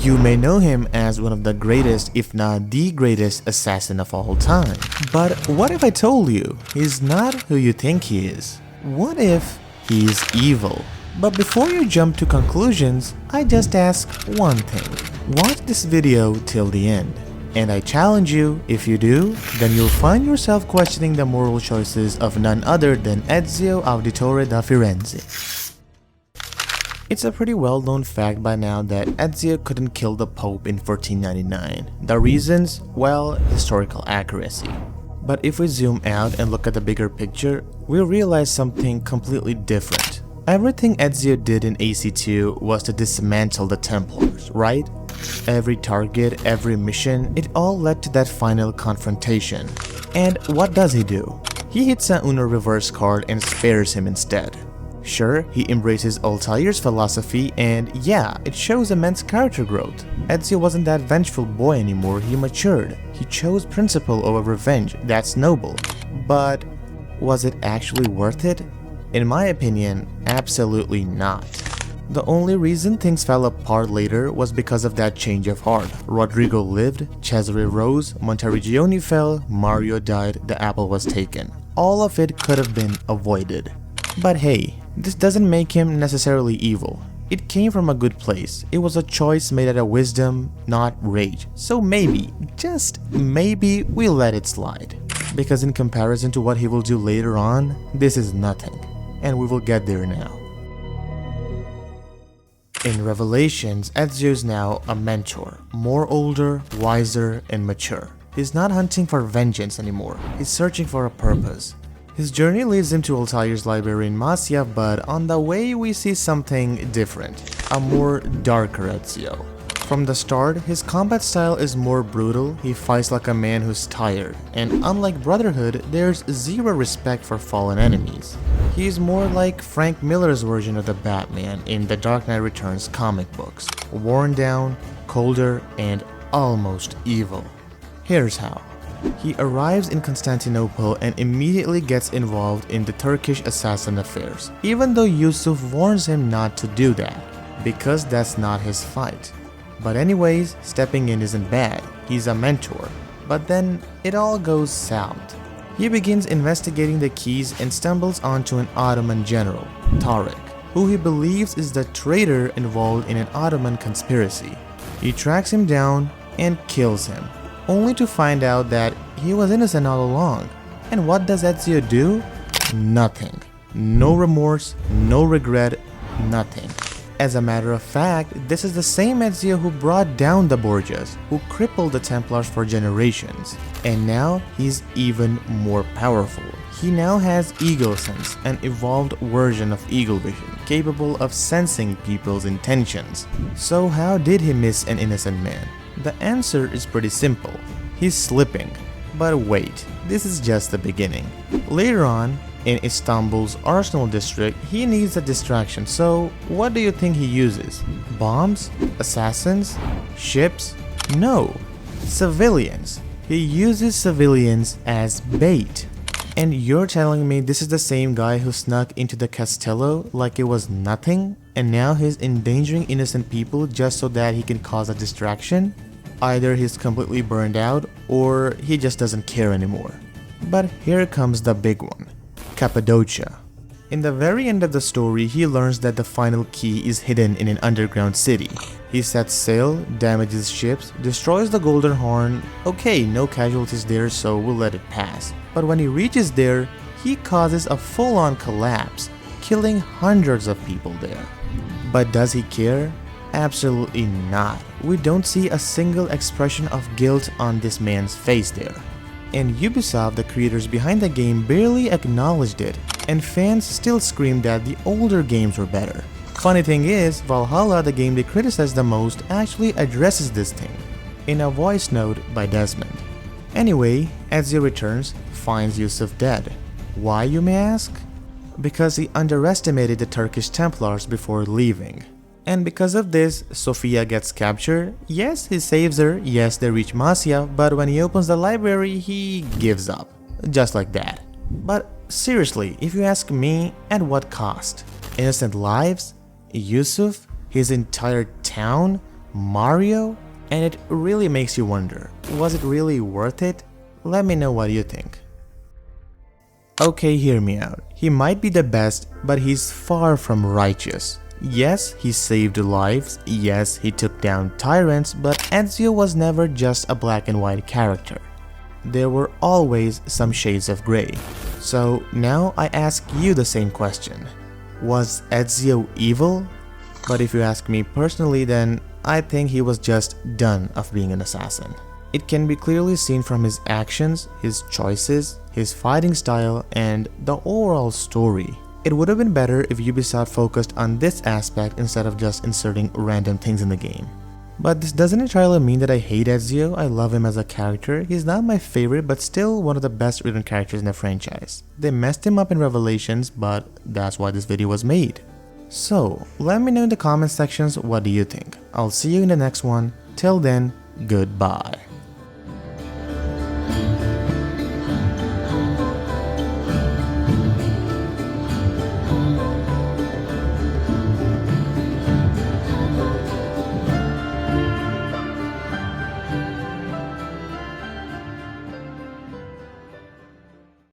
You may know him as one of the greatest, if not the greatest assassin of all time. But what if I told you he's not who you think he is? What if he's evil? But before you jump to conclusions, I just ask one thing. Watch this video till the end. And I challenge you, if you do, then you'll find yourself questioning the moral choices of none other than Ezio Auditore da Firenze. It's a pretty well-known fact by now that Ezio couldn't kill the Pope in 1499. The reasons? Well, historical accuracy. But if we zoom out and look at the bigger picture, we'll realize something completely different. Everything Ezio did in AC2 was to dismantle the Templars, right? Every target, every mission, it all led to that final confrontation. And what does he do? He hits an Uno reverse card and spares him instead. Sure, he embraces Altair's philosophy and yeah, it shows immense character growth. Ezio wasn't that vengeful boy anymore, he matured. He chose principle over revenge, that's noble. But was it actually worth it? In my opinion, absolutely not. The only reason things fell apart later was because of that change of heart. Rodrigo lived, Cesare rose, Monteriggioni fell, Mario died, the apple was taken. All of it could have been avoided. But hey, this doesn't make him necessarily evil. It came from a good place. It was a choice made out of wisdom, not rage. So maybe, just maybe, we'll let it slide. Because in comparison to what he will do later on, this is nothing. And we will get there now. In Revelations, Ezio is now a mentor, more older, wiser, and mature. He's not hunting for vengeance anymore, he's searching for a purpose. His journey leads him to Altair's library in Masia, but on the way we see something different, a more darker Ezio. From the start, his combat style is more brutal, he fights like a man who's tired, and unlike Brotherhood, there's zero respect for fallen enemies. He's more like Frank Miller's version of the Batman in the Dark Knight Returns comic books, worn down, colder, and almost evil. Here's how. He arrives in Constantinople and immediately gets involved in the Turkish assassin affairs, even though Yusuf warns him not to do that, because that's not his fight. But anyways, stepping in isn't bad, he's a mentor. But then, it all goes south. He begins investigating the keys and stumbles onto an Ottoman general, Tariq, who he believes is the traitor involved in an Ottoman conspiracy. He tracks him down and kills him, only to find out that he was innocent all along. And what does Ezio do? Nothing. No remorse, no regret, nothing. As a matter of fact, this is the same Ezio who brought down the Borgias, who crippled the Templars for generations. And now he's even more powerful. He now has Eagle Sense, an evolved version of Eagle Vision, capable of sensing people's intentions. So how did he miss an innocent man? The answer is pretty simple. He's slipping. But wait, this is just the beginning. Later on, in Istanbul's Arsenal district, he needs a distraction, so what do you think he uses? Bombs? Assassins? Ships? No, civilians. He uses civilians as bait. And you're telling me this is the same guy who snuck into the Castello like it was nothing, and now he's endangering innocent people just so that he can cause a distraction? Either he's completely burned out, or he just doesn't care anymore. But here comes the big one. Cappadocia. In the very end of the story, he learns that the final key is hidden in an underground city. He sets sail, damages ships, destroys the Golden Horn. Okay, no casualties there, so we'll let it pass. But when he reaches there, he causes a full-on collapse, killing hundreds of people there. But does he care? Absolutely not. We don't see a single expression of guilt on this man's face there. And Ubisoft, the creators behind the game, barely acknowledged it, and fans still screamed that the older games were better. Funny thing is, Valhalla, the game they criticized the most, actually addresses this thing, in a voice note by Desmond. Anyway, Ezio returns, finds Yusuf dead. Why, you may ask? Because he underestimated the Turkish Templars before leaving. And because of this, Sofia gets captured. Yes, he saves her, yes, they reach Masia, but when he opens the library, he gives up. Just like that. But seriously, if you ask me, at what cost? Innocent lives? Yusuf? His entire town? Mario? And it really makes you wonder, was it really worth it? Let me know what you think. Okay, hear me out. He might be the best, but he's far from righteous. Yes, he saved lives, yes, he took down tyrants, but Ezio was never just a black and white character. There were always some shades of grey. So now I ask you the same question. Was Ezio evil? But if you ask me personally, then I think he was just done of being an assassin. It can be clearly seen from his actions, his choices, his fighting style, and the overall story. It would have been better if Ubisoft focused on this aspect instead of just inserting random things in the game. But this doesn't entirely mean that I hate Ezio. I love him as a character. He's not my favorite, but still one of the best written characters in the franchise. They messed him up in Revelations, but that's why this video was made. So, let me know in the comment sections what do you think. I'll see you in the next one. Till then, goodbye.